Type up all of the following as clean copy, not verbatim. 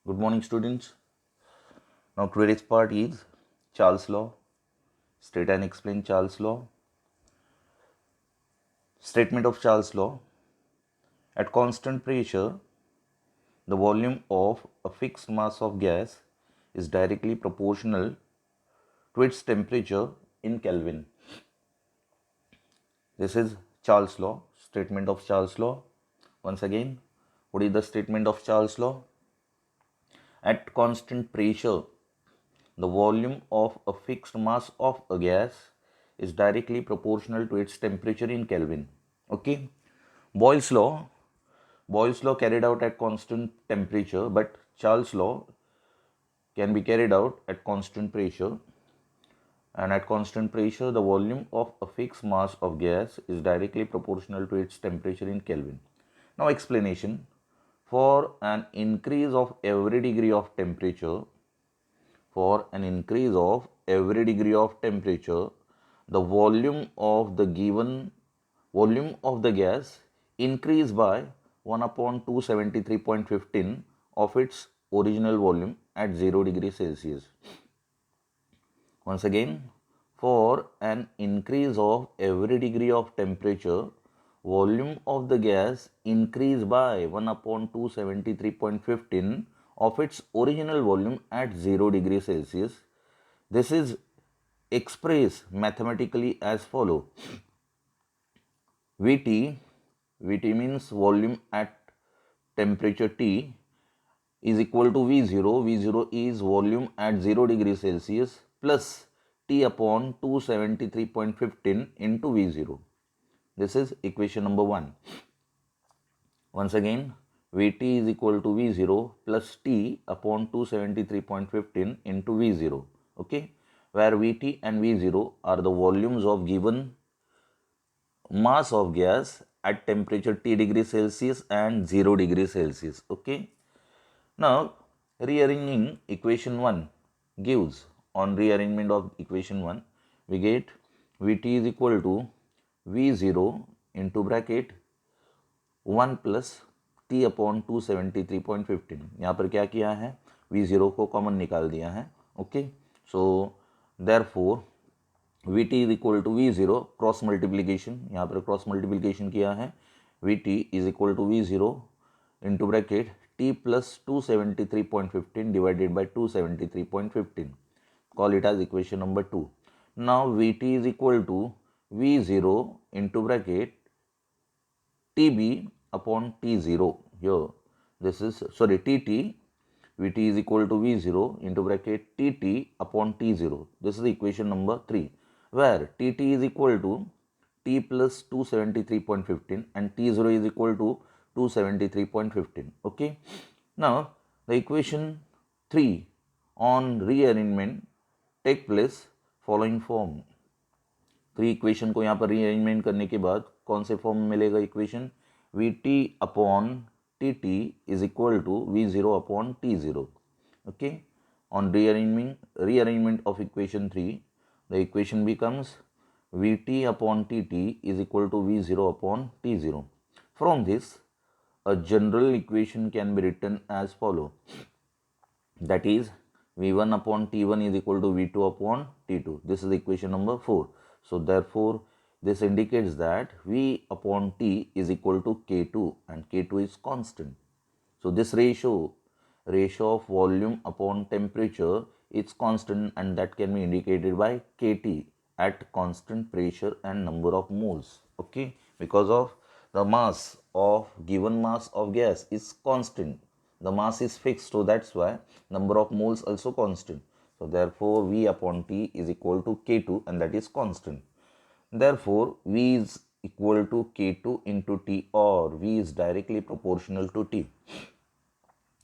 Good morning, students. Now, today's part is Charles' law. State and explain Charles' law. Statement of Charles' law. At constant pressure, the volume of a fixed mass of gas is directly proportional to its temperature in Kelvin. This is Charles' law. Statement of Charles' law. Once again, what is the statement of Charles' law? At constant pressure, the volume of a fixed mass of a gas is directly proportional to its temperature in Kelvin. Okay. Boyle's law. Boyle's law carried out at constant temperature, but Charles' law can be carried out at constant pressure. And at constant pressure, the volume of a fixed mass of gas is directly proportional to its temperature in Kelvin. Now, explanation. For an increase of every degree of temperature, the volume of the given volume of the gas increase by 1 upon 273.15 of its original volume at 0 degree Celsius. Once again, for an increase of every degree of temperature, volume of the gas increase by 1 upon 273.15 of its original volume at 0 degree Celsius. This is expressed mathematically as follow. Vt means volume at temperature T is equal to V0. V0 is volume at 0 degree Celsius plus T upon 273.15 into V0. This is equation number 1. Once again, Vt is equal to V0 plus T upon 273.15 into V0. Okay, where Vt and V0 are the volumes of given mass of gas at temperature T degree Celsius and 0 degree Celsius. Okay. Now, rearranging equation 1 gives, on rearrangement of equation 1, we get Vt is equal to V0 into bracket 1 plus T upon 273.15. यहाँ पर क्या किया है, V0 को common निकाल दिया है. Okay, so therefore Vt is equal to V0 cross multiplication, यहाँ पर क्रॉस मल्टीप्लीकेशन किया है. Vt is equal to V0 into bracket T plus 273.15 divided by 273.15. Call it as equation number 2. Now Vt is equal to V0 into bracket Tb upon T0. Here this is Tt. Vt is equal to V0 into bracket Tt upon T0. This is equation number 3, where Tt is equal to T plus 273.15 and T0 is equal to 273.15. Okay. Now the equation 3 on rearrangement take place following form. 3 equation को यहाँ पर rearrangement करने के बाद कौन से form में मिलेगा equation? Vt upon Tt is equal to V0 upon T0. Okay, on rearrangement of equation 3, the equation becomes Vt upon Tt is equal to V0 upon T0. From this, a general equation can be written as follow. That is, V1 upon T1 is equal to V2 upon T2. This is equation number 4. So therefore, this indicates that V upon T is equal to K2 and K2 is constant. So this ratio of volume upon temperature is constant, and that can be indicated by Kt at constant pressure and number of moles. Okay, because of the mass of given mass of gas is constant, the mass is fixed, so that's why number of moles also constant. So therefore V upon T is equal to K2 and that is constant. Therefore V is equal to K2 into T, or V is directly proportional to T.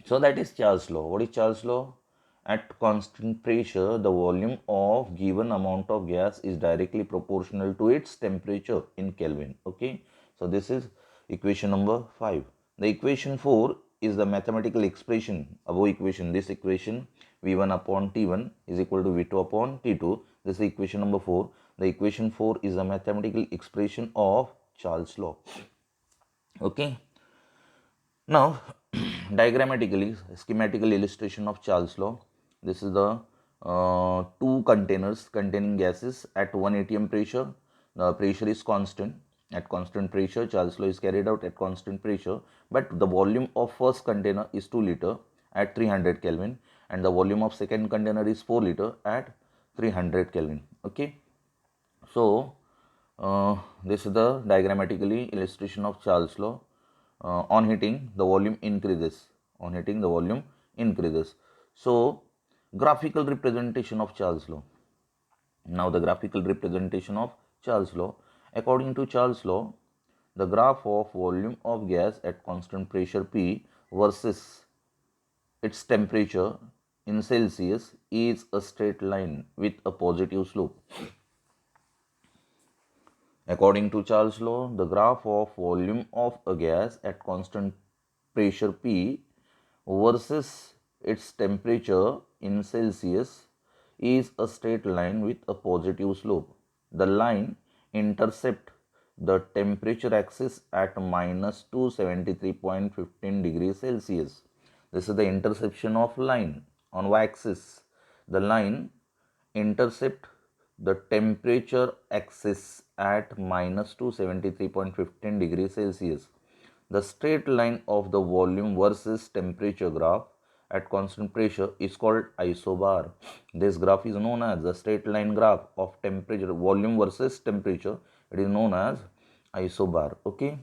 So that is Charles' law. What is Charles' law? At constant pressure, the volume of given amount of gas is directly proportional to its temperature in Kelvin. Okay, so this is equation number 5. The equation 4 is the mathematical expression above equation. This equation V1 upon T1 is equal to V2 upon T2. This is equation number 4. The equation 4 is the mathematical expression of Charles' law. Okay. Now diagrammatically, schematical illustration of Charles law. This is the two containers containing gases at 1 atm pressure. The pressure is constant. At constant pressure, Charles law is carried out at constant pressure, but the volume of first container is 2 liter at 300 Kelvin, and the volume of second container is 4 liter at 300 Kelvin. Okay, so this is the diagrammatically illustration of Charles law. On heating, the volume increases. On heating, the volume increases. So, graphical representation of Charles law. Now, the graphical representation of Charles law. According to Charles law, the graph of volume of gas at constant pressure P versus its temperature in Celsius is a straight line with a positive slope. According to Charles law, the graph of volume of a gas at constant pressure P versus its temperature in Celsius is a straight line with a positive slope. The line intercepts the temperature axis at minus 273.15 degrees Celsius. This is the intersection of line on y-axis. The line intercepts the temperature axis at minus 273.15 degrees Celsius. The straight line of the volume versus temperature graph at constant pressure is called isobar. This graph is known as the straight line graph of temperature, volume versus temperature. It is known as isobar. Okay.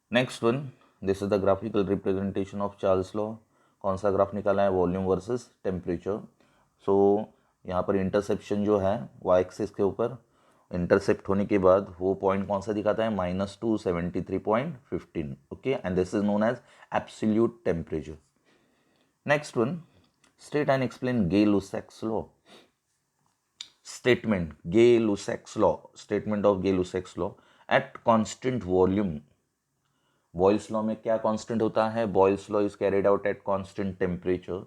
Next one, this is the graphical representation of Charles law. कौन सा graph निकाला है? Volume versus temperature. सो यहाँ पर interception जो है Y axis के ऊपर इंटरसेप्ट होने के बाद वो पॉइंट कौन सा दिखाता है? -273.15. Okay, and this is known as absolute temperature. Next one, state and explain Gay-Lussac's law. Statement Gay-Lussac's law, statement of Gay-Lussac's law. At constant volume, Boyle's law में क्या कांस्टेंट होता है? Boils law is carried out at constant temperature.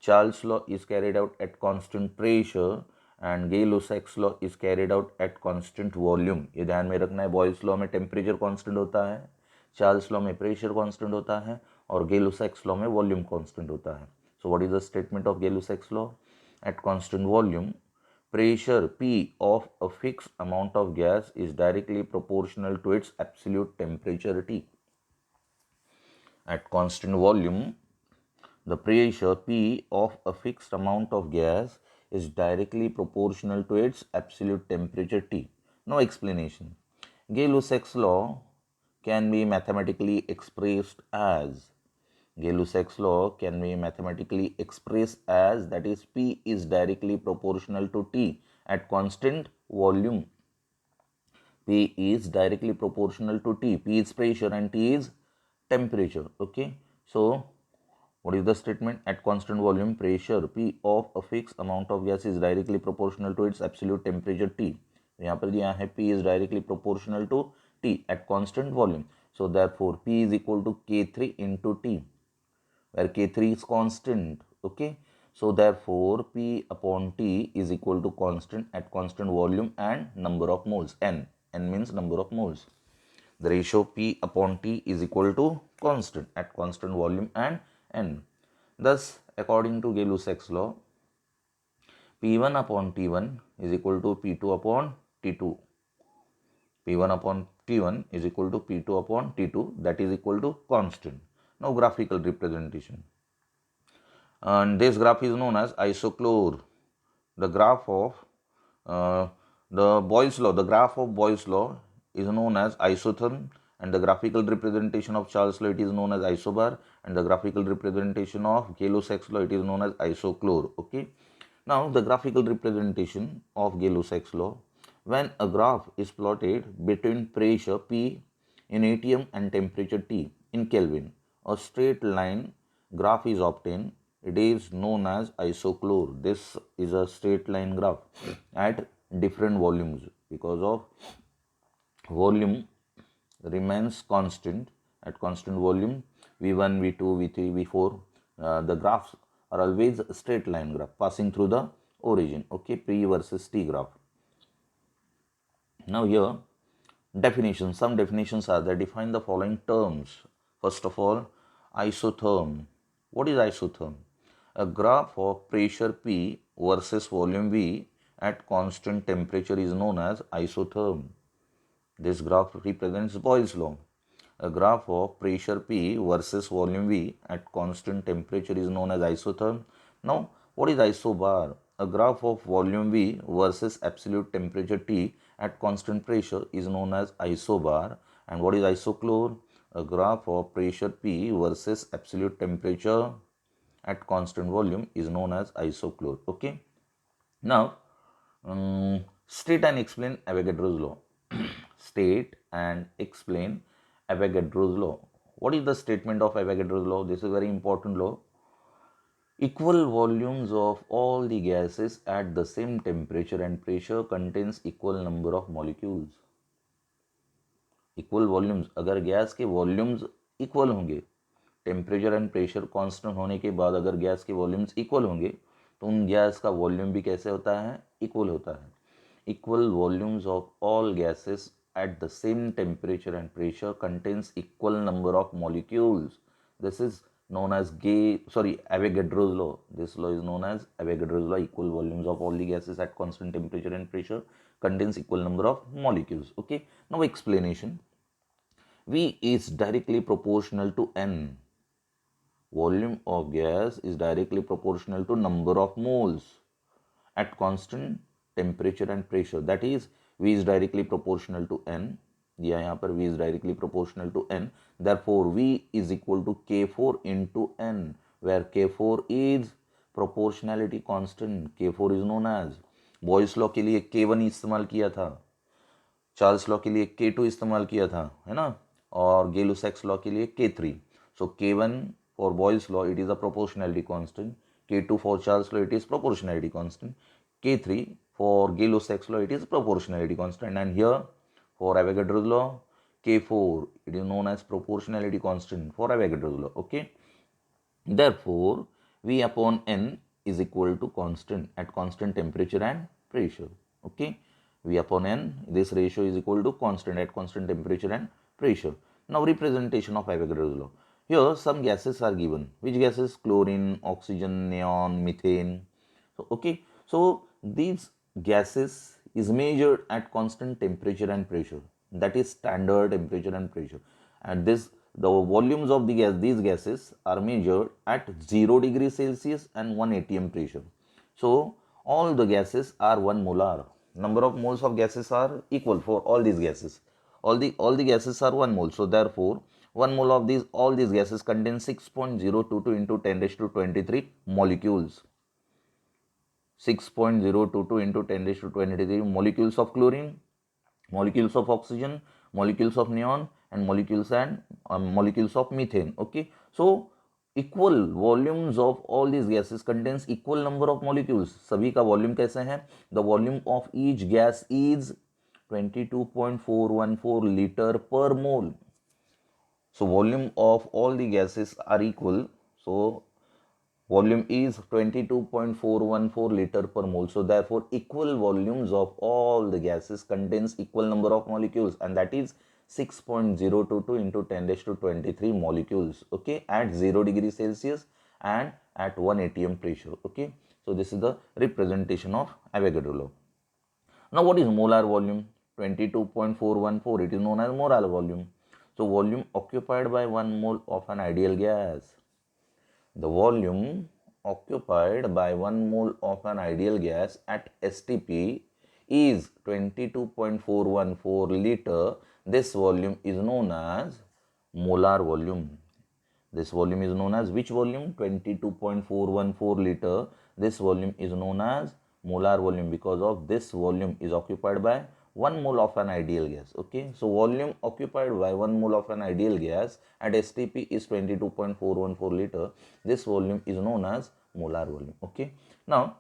Charles law is carried out at constant pressure and Gay-Lussac's law is carried out at constant volume. ये ध्यान में रखना है. Boyle's law में टेम्परेचर कांस्टेंट होता है, चार्ल्स लॉ में pressure constant होता है, और गे-लुसैक्स लॉ में वॉल्यूम कांस्टेंट होता है. So what is the statement of Gay-Lussac's law? At constant volume, pressure P of a fixed amount of gas is directly proportional to its absolute temperature T. At constant volume, the pressure P of a fixed amount of gas is directly proportional to its absolute temperature T. No explanation. Gay-Lussac's law can be mathematically expressed as Gay-Lussac's law can be mathematically expressed as, that is, P is directly proportional to T at constant volume. P is directly proportional to T. P is pressure and T is temperature. Okay. So, what is the statement? At constant volume, pressure P of a fixed amount of gas is directly proportional to its absolute temperature T. यहाँ पर दिया है P is directly proportional to T at constant volume. So, therefore, P is equal to K3 into T, where K3 is constant. Okay, so therefore P upon T is equal to constant at constant volume and number of moles. N means number of moles. The ratio P upon T is equal to constant at constant volume and N. Thus, according to Gay-Lussac's law, P1 upon T1 is equal to P2 upon T2. P1 upon T1 is equal to P2 upon T2, that is equal to constant. Now, graphical representation. And this graph is known as isochlor. The graph of the Boyle's law, the graph of Boyle's law is known as isotherm, and the graphical representation of Charles law, it is known as isobar, and the graphical representation of Gay-Lussac's law, it is known as isochlor. Okay. Now, the graphical representation of Gay-Lussac's law, when a graph is plotted between pressure P in atm and temperature T in Kelvin, a straight line graph is obtained. It is known as isochlor. This is a straight line graph at different volumes, because of volume remains constant at constant volume. V1, V2, V3, V4, the graphs are always straight line graph passing through the origin. Okay, P versus T graph. Now here, definitions. Some definitions are there. Define the following terms. First of all, Isotherm. What is isotherm? A graph of pressure P versus volume V at constant temperature is known as isotherm. This graph represents Boyle's law. A graph of pressure P versus volume V at constant temperature is known as isotherm. Now, what is isobar? A graph of volume V versus absolute temperature T at constant pressure is known as isobar. And what is isochlor? A graph of pressure P versus absolute temperature at constant volume is known as isochlor. Okay. Now, state and explain Avogadro's law. State and explain Avogadro's law. What is the statement of Avogadro's law? This is a very important law. Equal volumes of all the gases at the same temperature and pressure contains equal number of molecules. Equal volumes, अगर gas के volumes equal होंगे, temperature and pressure constant होने के बाद अगर gas के volumes equal होंगे तो उन गैस का वॉल्यूम भी कैसे होता है? इक्वल होता है. Equal volumes of all gases at the same temperature and pressure contains equal number of molecules. This is known as Avogadro's law. This law is known as Avogadro's law. Equal volumes of all the gases at constant temperature and pressure contains equal number of molecules. Okay. Now explanation. V is directly proportional to N. Volume of gas is directly proportional to number of moles at constant temperature and pressure. That is, V is directly proportional to N. दिया यहाँ पर V is directly proportional to N. Therefore, V is equal to K4 into N, where K4 is proportionality constant. K4 is known as, Boyle's law के लिए K1 इस्तेमाल किया था, Charles law के लिए K2 इस्तेमाल किया था, है ना, और गेलो-सैक्स लॉ के लिए K3. So K1 for Boyle's law it is a proportionality constant. K2 for Charles law it is proportionality constant. K3 for Gay-Lussac's law it is proportionality constant, and here for Avogadro's law K4 it is known as proportionality constant for Avogadro's law. Okay, therefore V upon N is equal to constant at constant temperature and pressure. Okay, V upon N, this ratio is equal to constant at constant temperature and pressure. Now representation of Avogadro's law. Here some gases are given. Which gases? Chlorine, oxygen, neon, methane. So okay, so these gases is measured at constant temperature and pressure. That is standard temperature and pressure. And this, the volumes of the gas, these gases are measured at 0 degree Celsius and 1 atm pressure. So all the gases are 1 molar. Number of moles of gases are equal for all these gases. All the gases are 1 mole. So therefore 1 mole of all these gases contain 6.022 into 10 raised to 23 molecules. 6.022 into 10 raised to 23 molecules of chlorine, molecules of oxygen, molecules of neon, and molecules of methane. Okay, so equal volumes of all these gases contains equal number of molecules. सभी का volume कैसे है? The volume of each gas is 22.414 liter per mole. So volume of all the gases are equal. So volume is 22.414 liter per mole. So therefore equal volumes of all the gases contains equal number of molecules, and that is 6.022 into 10 raised to 23 molecules. Okay, at 0 degree Celsius and at 1 atm pressure. Okay, so this is the representation of Avogadro law. Now what is molar volume? 22.414. It is known as molar volume. So volume occupied by 1 mole of an ideal gas. The volume occupied by 1 mole of an ideal gas at STP is 22.414 liter. This volume is known as molar volume. This volume is known as which volume? 22.414 liter. This volume is known as molar volume because of this volume is occupied by 1 mole of an ideal gas. Okay, so volume occupied by 1 mole of an ideal gas at STP is 22.414 liter. This volume is known as molar volume. Okay, now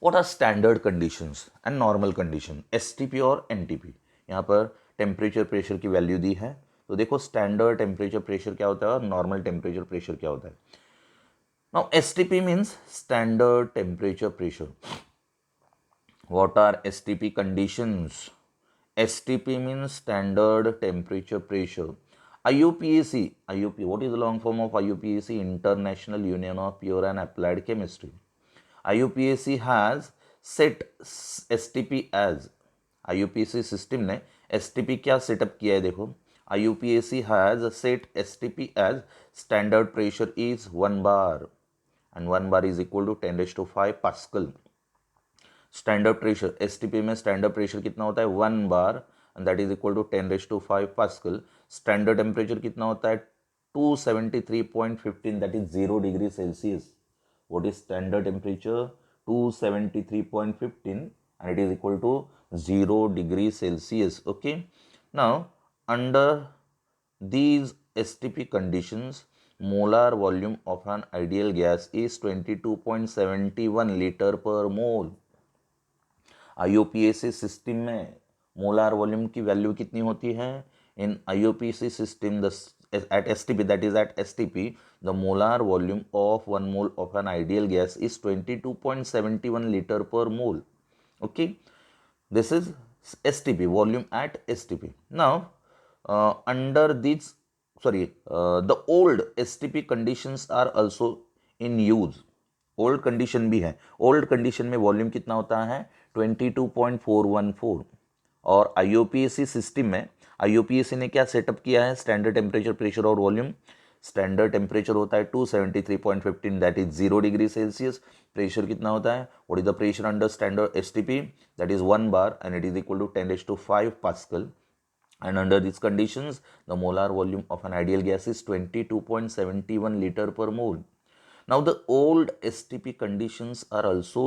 what are standard conditions and normal condition? STP और NTP. यहाँ पर temperature pressure की value दी है, तो देखो standard temperature pressure क्या होता है और नॉर्मल टेम्परेचर प्रेशर क्या होता है. Now STP means standard temperature pressure. What are STP conditions? STP means standard temperature pressure. IUPAC, IUP, what is the long form of IUPAC? International Union of Pure and Applied Chemistry. IUPAC has set STP as, IUPAC system ने STP क्या setup किया है देखो, IUPAC has set STP as standard pressure is 1 bar and 1 bar is equal to 10 raised to 5 Pascal. Standard pressure STP में standard pressure कितना होता है 1 bar and that is equal to 10 raise to 5 pascal. Standard temperature कितना होता है 273.15 that is 0 degree Celsius. What is standard temperature 273.15 and it is equal to 0 degree Celsius. Okay, now under these STP conditions molar volume of an ideal gas is 22.71 liter per mole. IUPAC system में molar volume की value कितनी होती है? इन IUPAC system at STP, that is at STP, the molar volume of 1 mole of an ideal gas is 22.71 liter per mole. Okay, this is STP, volume at STP. Now under these the old STP conditions are also in use. Old condition भी है. Old condition में volume कितना होता है 22.414 और IUPAC system में IUPAC ने क्या सेटअप किया है स्टैंडर्ड टेम्परेचर प्रेशर और वॉल्यूम. स्टैंडर्ड टेम्परेचर होता है 273.15 that is 0 degree Celsius. Pressure कितना होता है what is the pressure under standard STP that is 1 bar and it is equal to 10 raised to 5 pascal. And under these conditions, the molar volume of an ideal gas is 22.71 liter per mole. Now the old STP conditions are also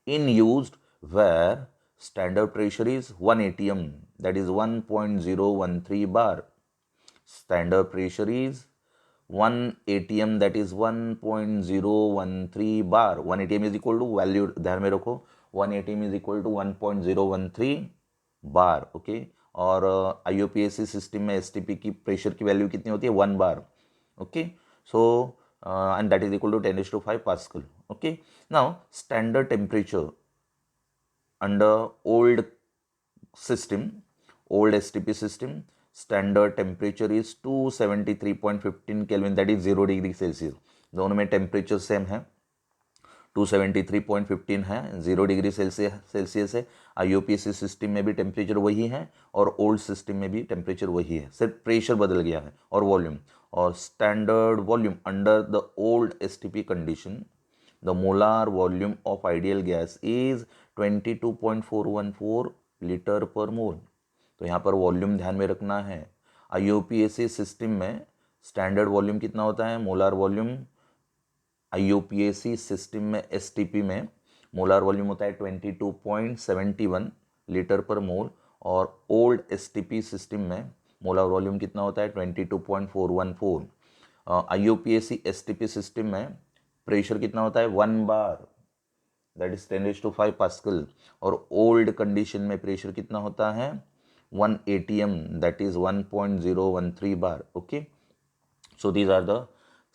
in use where standard pressure is 1 atm, that is 1.013 bar. Standard pressure is 1 atm, that is 1.013 bar. 1 atm is equal to value ध्यान में रखो 1 atm is equal to 1.013 bar. Okay, और IUPAC system में STP की pressure की value कितनी होती है 1 bar. Okay, so and that is equal to 10 raised to 5 Pascal. Okay, now standard temperature under old system, old STP system, standard temperature is 273.15 Kelvin, that is 0 degree Celsius. दोनों में temperature same है 273.15 है 0 degree Celsius है. IUPAC system में भी temperature वही है और ओल्ड सिस्टम में भी टेम्परेचर वही है, सिर्फ प्रेशर बदल गया है और वॉल्यूम. और standard volume under the old STP condition the molar volume of ideal gas is 22.414 litre per मोल. तो यहाँ पर वॉल्यूम ध्यान में रखना है. IUPAC सिस्टम में स्टैंडर्ड वॉल्यूम कितना होता है मोलार वॉल्यूम IUPAC सिस्टम में STP में मोलार वॉल्यूम होता है 22.71 लीटर पर मोल और ओल्ड STP सिस्टम में मोलार वॉल्यूम कितना होता है 22.414. IUPAC STP सिस्टम में प्रेशर कितना होता है 1 bar that is 10 raised to 5 pascal और ओल्ड कंडीशन में प्रेशर कितना होता है 1 atm that is 1.013 bar. Okay, so these are the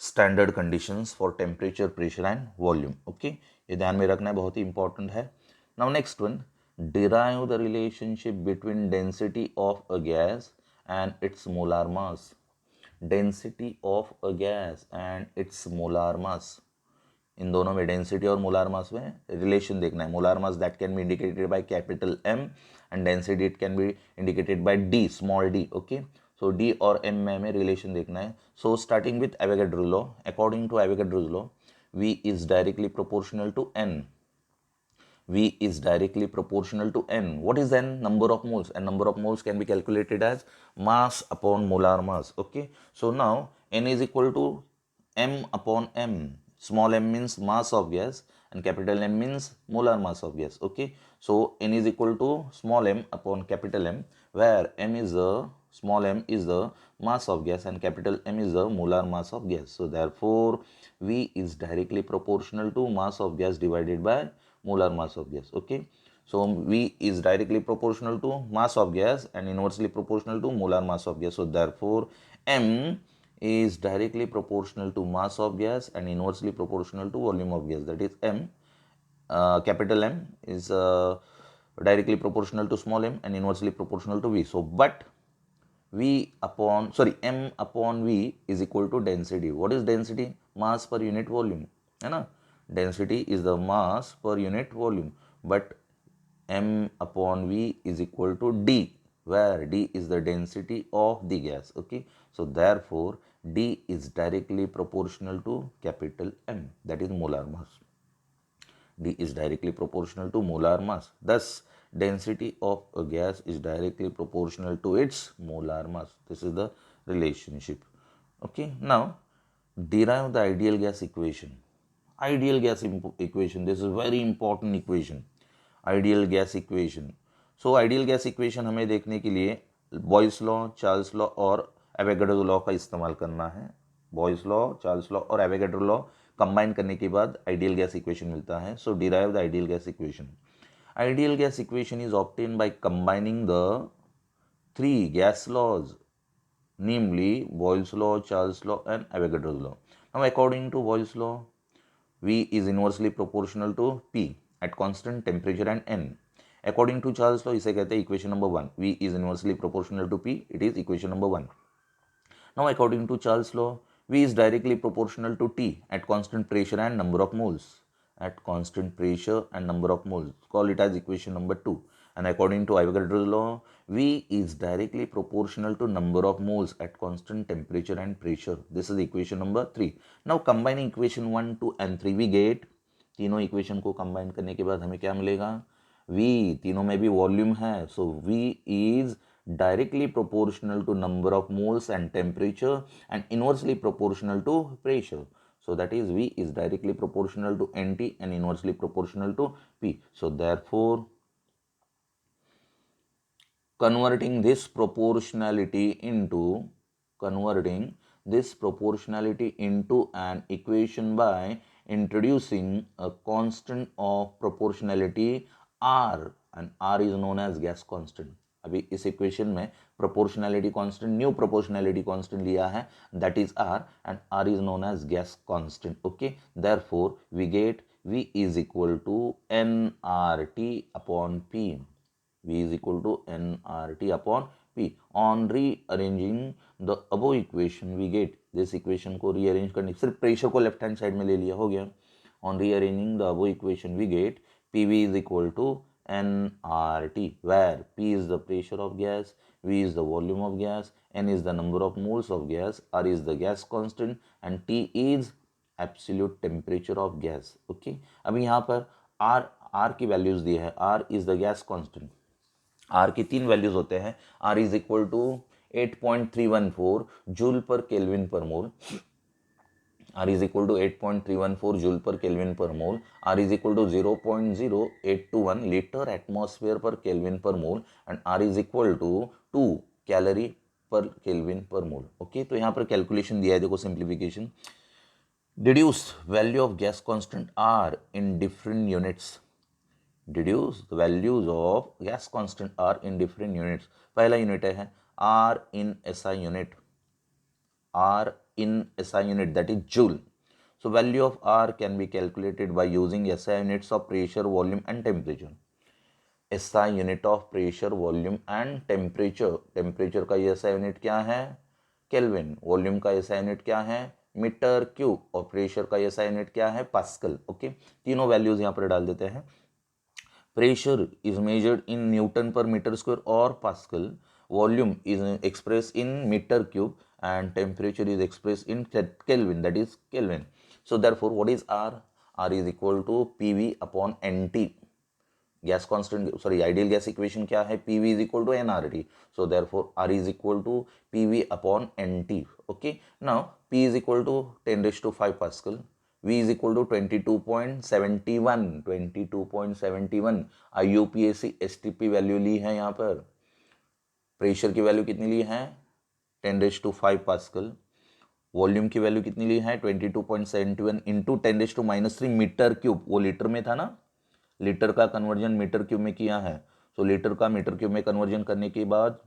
standard conditions for temperature pressure and volume. Okay, ये ध्यान में रखना है, बहुत ही इंपॉर्टेंट है. Now next one, derive the relationship between density of a gas and its molar mass. Density of a gas and its molar mass. इन दोनों में डेंसिटी और मोलार मास में रिलेशन देखना है. Molar mass that can be indicated by capital M and density it can be indicated by D, small d. Okay, so D और M में हमें relation देखना है. So starting with Avogadro law, according to Avogadro law V is directly proportional to N. V is directly proportional to N. What is N? Number of moles, and number of moles can be calculated as mass upon molar mass. Okay, so now N is equal to M upon M. Small m means mass of gas and capital M means molar mass of gas. Okay, so N is equal to small m upon capital M, where M is the small m is the mass of gas and capital M is the molar mass of gas. So therefore V is directly proportional to mass of gas divided by molar mass of gas. Okay, so V is directly proportional to mass of gas and inversely proportional to molar mass of gas. So therefore M is directly proportional to mass of gas and inversely proportional to volume of gas, that is M. Capital M is directly proportional to small m and inversely proportional to V. So but m upon v is equal to density. What is density? Mass per unit volume, है ना. Density is the mass per unit volume, but m upon v is equal to d, where d is the density of the gas. Okay, so therefore d is directly proportional to capital M, that is molar mass. D is directly proportional to molar mass. Thus density of a gas is directly proportional to its molar mass. This is the relationship. Okay, now derive the ideal gas equation. Ideal gas equation, this is very important equation. Ideal gas equation. So ideal gas equation हमें देखने के लिए Boyle's law, Charles law और Avogadro law का इस्तेमाल करना है. Boils law, Charles law और एवोगाड्रो लॉ कंबाइन करने के बाद आइडियल गैस इक्वेशन मिलता है. So derive the ideal gas equation. Ideal gas equation is obtain by combining the three gas laws, namely Boyle's law, Charles' law and Avogadro's law. Now according to Boyle's law, V is inversely proportional to P at constant temperature and N. According to Charles' law, इसे कहते हैं equation number 1. V is inversely proportional to P. It is equation number 1. Now according to Charles' law, V is directly proportional to T at constant pressure and number of moles. At constant pressure and number of moles. Call it as equation number 2. And according to Avogadro's law, V is directly proportional to number of moles at constant temperature and pressure. This is equation number 3. Now combining equation 1, 2 and 3, we get, तीनों equation को combine करने के बाद हमें क्या मिलेगा? V, तीनों में भी वॉल्यूम है, सो V is directly proportional to number of moles and temperature and inversely proportional to pressure. So that is V is directly proportional to NT and inversely proportional to P. So therefore converting this proportionality into an equation by introducing a constant of proportionality R, and R is known as gas constant. अभी इस equation में proportionality constant, new proportionality constant लिया है, that is R, and R is known as gas constant. Okay, therefore we get V is equal to nRT upon P. V is equal to nRT upon P. On rearranging the above equation, we get this equation को rearrange करने, सिर्फ pressure को left hand side में ले लिया, हो गया. On rearranging the above equation, we get PV is equal to nRT, where P is the pressure of gas, V is the volume of gas, N is the number of moles of gas, R is the gas constant, and T is absolute temperature of gas. Okay, अभी यहाँ पर R की values दी है. R is the gas constant. R की तीन values होते हैं. R is equal to 8.314 joule per kelvin per mole. R is equal to 8.314 joule per Kelvin per mole. R is equal to 0.0821 liter atmosphere per Kelvin per mole, and R is equal to 2 calorie per Kelvin per mole. Okay, तो यहाँ पर calculation दिया है, देखो simplification. Deduce value of gas constant R in different units. Deduce the values of gas constant R in different units. पहला unit है R in SI unit. R in SI unit, that is joule. So value of R can be calculated by using SI units of pressure, volume and temperature. SI unit of pressure, volume and temperature. Temperature का SI unit क्या है? Kelvin. Volume का SI unit क्या है? Metre cube. और pressure का SI unit क्या है? पास्कल. ओके, तीनों वैल्यूज यहाँ पर डाल देते हैं. Pressure is measured in newton पर मीटर स्क्वायर और pascal. Volume is expressed in meter cube, and temperature is expressed in Kelvin, that is Kelvin. So therefore what is R? R is equal to PV upon NT. Gas constant, sorry, ideal gas equation क्या है? PV is equal to nRT. So therefore R is equal to PV upon NT. Okay, now P is equal to 10 raised to 5 Pascal. V is equal to 22.71 IUPAC STP value ली है यहाँ पर. Pressure की value कितनी ली है? 10 raise to 5 pascal. Volume की value कितनी ली है? 22.71 into 10 raise to -3 metre cube. वो लीटर में था ना, लीटर का कन्वर्जन मीटर क्यूब में किया है. सो लीटर का मीटर क्यूब में कन्वर्जन करने के बाद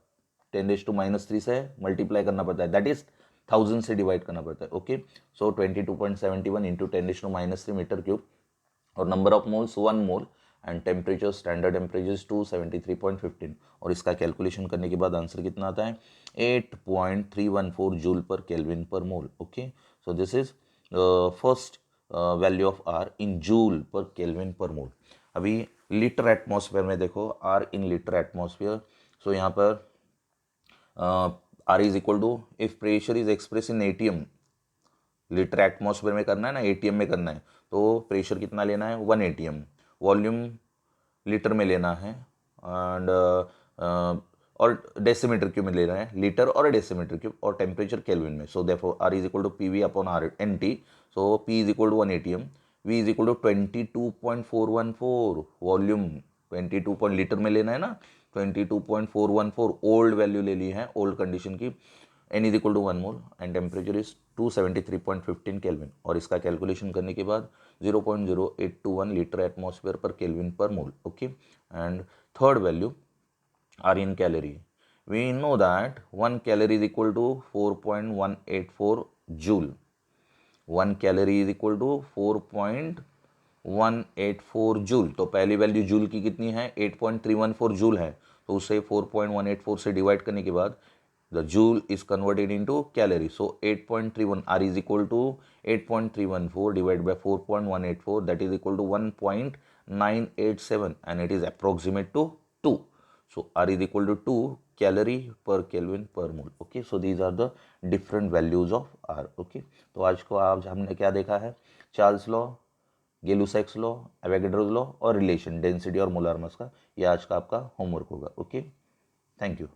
10 रेज टू -3 से मल्टीप्लाई करना पड़ता है, दैट इज 1000 से डिवाइड करना पड़ता है. Okay, so 22.71 into 10 raise to -3 metre cube, और number of moles 1 mole. And temperature standard temperature is 273.15 और इसका कैलकुलेशन करने के बाद आंसर कितना आता है 8.314 joule per kelvin per mole. Okay, so this is first value of R in joule per kelvin per mole. अभी लीटर एटमॉस्फेयर में देखो, R in litre atmosphere. So यहाँ पर R is equal to, if pressure is express in ATM, litre atmosphere में करना है ना, ATM में करना है, तो प्रेशर कितना लेना है 1 एटीएम, वॉल्यूम लीटर में लेना है, एंड और डेसीमीटर क्यूब में लेना है, लीटर और डेसीमीटर क्यूब, और टेम्परेचर केल्विन में. So therefore R is equal to P V upon R N T. So P is equal to 1 ATM, V is equal to 22.414 volume, 22 litre में लेना है ना, 22.414 ओल्ड वैल्यू ले ली है, ओल्ड कंडीशन की. n इज equal to 1 mole and temperature is 273.15 kelvin, और इसका कैलकुलेशन करने के बाद 0.0821 litre atmosphere per kelvin per mole. Okay, and third value R in calorie. We know that 1 calorie is equal to 4.184 joule. 1 calorie is equal to 4.184 joule. तो पहली value joule की कितनी है 8.314 जूल है, तो उसे 4.184 से डिवाइड करने के बाद the joule is converted into calorie. So 8.31 R is equal to 8.314 divided by 4.184, that is equal to 1.987 and it is approximate to 2. So R is equal to 2 calorie per Kelvin per mole. Okay, so these are the different values of R. Okay, तो आज को आज हमने क्या देखा है, Charles law, Gay-Lussac's law, Avogadro's law और relation density और मोलार मास का. ये आज का आपका होमवर्क होगा. Okay, thank you.